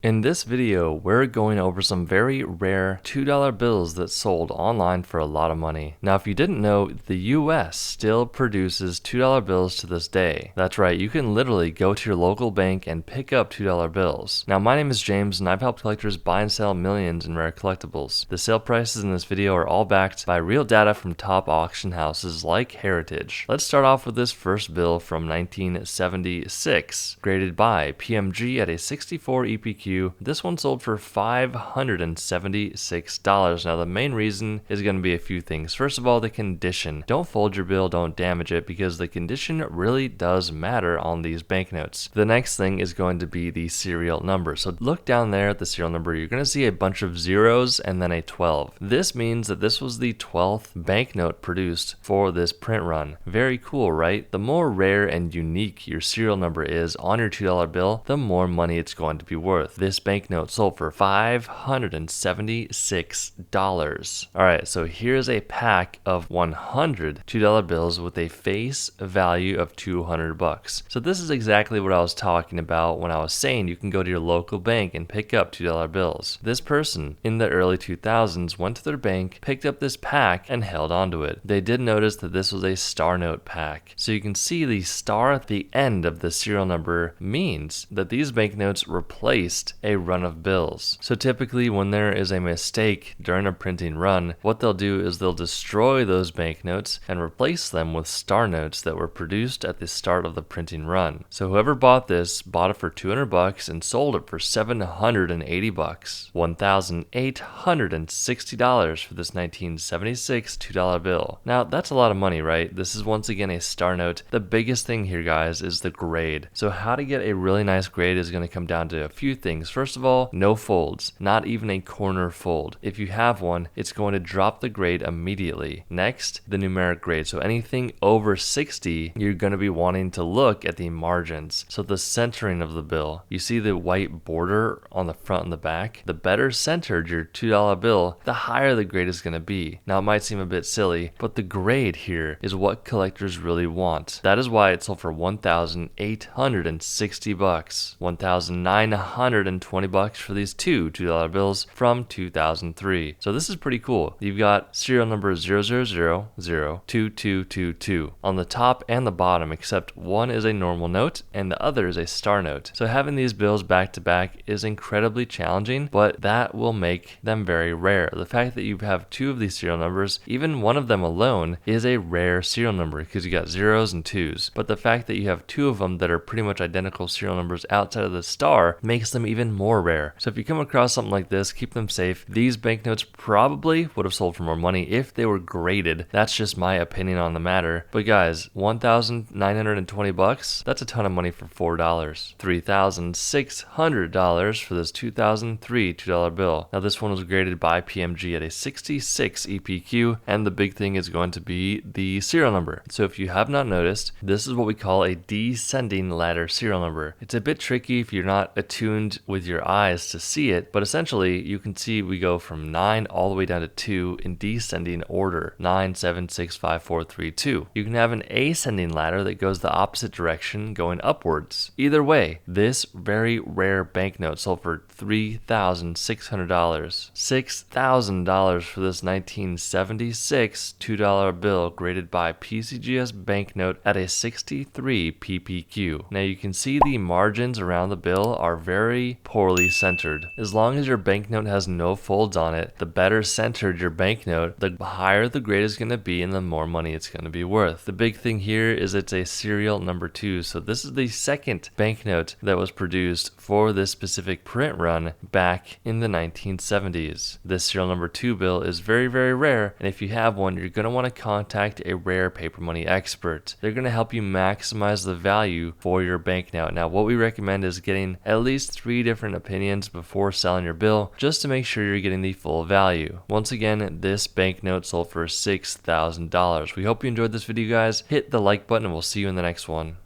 In this video, we're going over some very rare $2 bills that sold online for a lot of money. Now, if you didn't know, the US still produces $2 bills to this day. That's right, you can literally go to your local bank and pick up $2 bills. Now, my name is James, and I've helped collectors buy and sell millions in rare collectibles. The sale prices in this video are all backed by real data from top auction houses like Heritage. Let's start off with this first bill from 1976, graded by PMG at a 64 EPQ. This one sold for $576. Now, the main reason is going to be a few things. First of all, the condition. Don't fold your bill, don't damage it, because the condition really does matter on these banknotes. The next thing is going to be the serial number. So look down there at the serial number. You're going to see a bunch of zeros and then a 12. This means that this was the 12th banknote produced for this print run. Very cool, right? The more rare and unique your serial number is on your $2 bill, the more money it's going to be worth. This banknote sold for $576. Alright, so here's a pack of 100 $2 bills with a face value of 200 bucks. So this is exactly what I was talking about when I was saying you can go to your local bank and pick up $2 bills. This person in the early 2000s went to their bank, picked up this pack, and held onto it. They did notice that this was a star note pack. So you can see the star at the end of the serial number means that these banknotes replaced a run of bills. So typically when there is a mistake during a printing run, what they'll do is they'll destroy those banknotes and replace them with star notes that were produced at the start of the printing run. So whoever bought this bought it for 200 bucks and sold it for 780 bucks. $1,860 for this 1976 $2 bill. Now that's a lot of money, right? This is once again a star note. The biggest thing here, guys, is the grade. So how to get a really nice grade is going to come down to a few things. First of all, no folds, not even a corner fold. If you have one, it's going to drop the grade immediately. Next, the numeric grade. So anything over 60, you're going to be wanting to look at the margins. So the centering of the bill. You see the white border on the front and the back? The better centered your $2 bill, the higher the grade is going to be. Now it might seem a bit silly, but the grade here is what collectors really want. That is why it sold for $1,860 bucks. $1,920 bucks for these two $2 bills from 2003. So this is pretty cool. You've got serial number 00002222 on the top and the bottom, except one is a normal note and the other is a star note. So having these bills back to back is incredibly challenging, but that will make them very rare. The fact that you have two of these serial numbers, even one of them alone, is a rare serial number because you got zeros and twos. But the fact that you have two of them that are pretty much identical serial numbers outside of the star makes them even more rare. So if you come across something like this, keep them safe. These banknotes probably would have sold for more money if they were graded. That's just my opinion on the matter. But guys, $1,920 bucks, that's a ton of money for $4. $3,600 for this 2003 $2 bill. Now this one was graded by PMG at a 66 EPQ, and the big thing is going to be the serial number. So if you have not noticed, this is what we call a descending ladder serial number. It's a bit tricky if you're not attuned with your eyes to see it, but essentially you can see we go from 9 all the way down to 2 in descending order. 9, 7, 6, 5, 4, 3, 2. You can have an ascending ladder that goes the opposite direction going upwards. Either way, this very rare banknote sold for $3,600. $6,000 for this 1976 $2 bill graded by PCGS Banknote at a 63 PPQ. Now you can see the margins around the bill are very poorly centered. As long as your banknote has no folds on it, the better centered your banknote, the higher the grade is going to be and the more money it's going to be worth. The big thing here is it's a serial number 2. So this is the second banknote that was produced for this specific print run back in the 1970s. This serial number 2 bill is very, very rare, and if you have one, you're going to want to contact a rare paper money expert. They're going to help you maximize the value for your banknote. Now, what we recommend is getting at least 3 different opinions before selling your bill, just to make sure you're getting the full value. Once again, this banknote sold for $6,000. We hope you enjoyed this video, guys. Hit the like button and we'll see you in the next one.